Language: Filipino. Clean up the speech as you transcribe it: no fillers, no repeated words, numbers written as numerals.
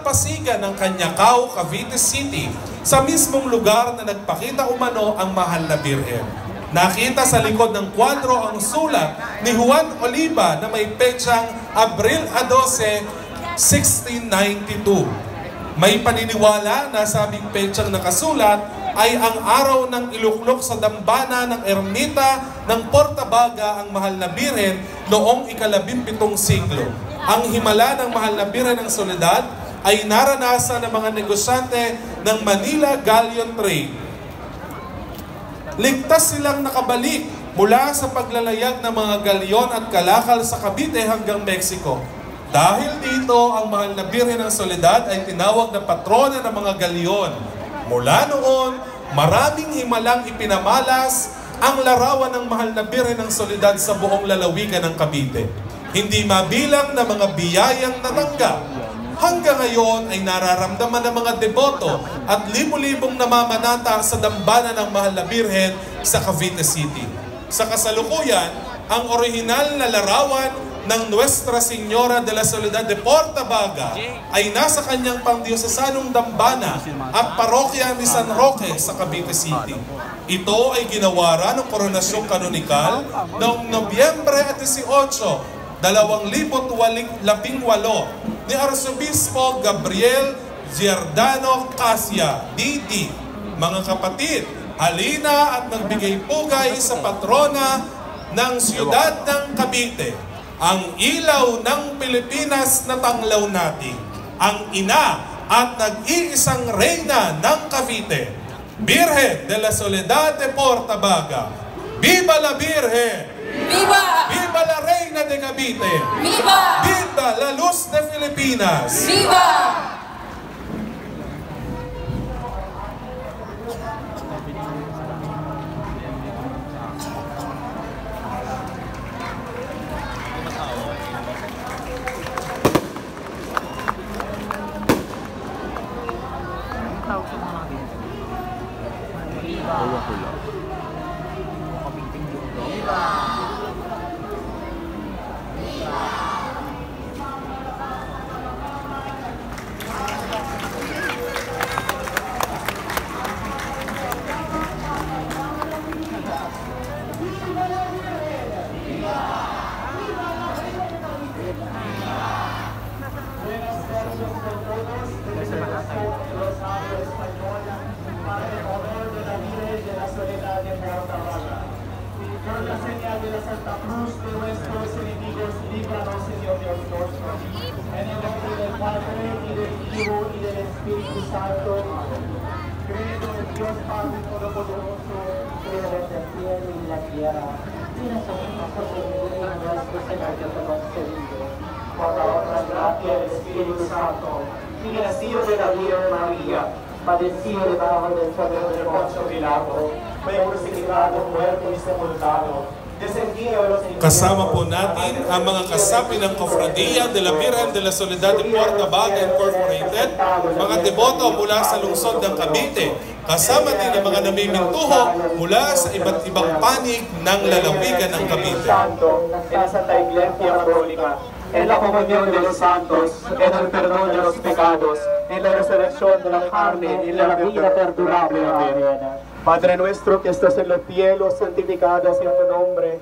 dalampasigan ng Kanyakaw, Cavite City, sa mismong lugar na nagpakita umano ang mahal na Birhen. Nakita sa likod ng kwadro ang sulat ni Juan Oliva na may petsang Abril 12, 1692. May paniniwala na sabing petsang nakasulat ay ang araw ng iluklok sa dambana ng ermita ng Portabaga ang mahal na Birhen noong ika-17 siglo. Ang himala ng mahal na Birhen ng Soledad ay naranasan ng mga negosyante ng Manila Galleon Trade. Ligtas silang nakabalik mula sa paglalayag ng mga galyon at kalakal sa Cavite hanggang Mexico. Dahil dito, ang mahal na Birhen ng Soledad ay tinawag na patrona ng mga galyon. Mula noon, maraming himalang ipinamalas ang larawan ng mahal na Birhen ng Soledad sa buong lalawigan ng Cavite. Hindi mabilang na mga biyayang natanggap. Hanggang ngayon ay nararamdaman ng mga deboto at libu-libong namamanata sa dambana ng mahal na Birhen sa Cavite City. Sa kasalukuyan, ang orihinal na larawan ng Nuestra Señora de la Soledad de Portabaga ay nasa kanyang pangdiosesanong dambana at parokya ni San Roque sa Cavite City. Ito ay ginawara ng koronasyong kanonikal noong Nobyembre 18, 2018 ni Arsobispo Gabriel Giordano Casia, D.D. Mga kapatid, halina at magbigay pugay sa patrona ng siyudad ng Cavite, ang ilaw ng Pilipinas na tanglaw natin, ang ina at nag-iisang reyna ng Cavite, Birhen de la Soledad de Portabaga. Viva la Virgen! Viva! Viva la Reina de Cavite! Viva! Viva la Luz de Filipinas! Viva! Por la señal de la Santa Cruz de nuestros enemigos, líbranos, Señor Dios nuestro. En el nombre del Padre, y del Hijo, y del Espíritu Santo. Creo en Dios Padre Todopoderoso, creador del cielo y la tierra. Y nosotros nuestro Señor Dios concedido. Por la otra gracia del Espíritu Santo, y nacido de la Virgen María, padecido debajo del poder de Poncio Pilato, fue crucificado, muerto y sepultado. Kasama po natin ang mga kasapi ng Cofradia de la Virgen de la Soledad de Portabaga Incorporated, mga deboto mula sa lungsod ng Cavite. Kasama din ang mga namimintuho mula sa iba't ibang panig ng lalawigan ng Cavite. En Santa Iglesia Católica, en la comunión de los santos, en el perdón de los pecados, en la resurrección de la carne y en la vida perdurable. Amén. Padre nuestro que estás en los cielos, santificado sea tu nombre.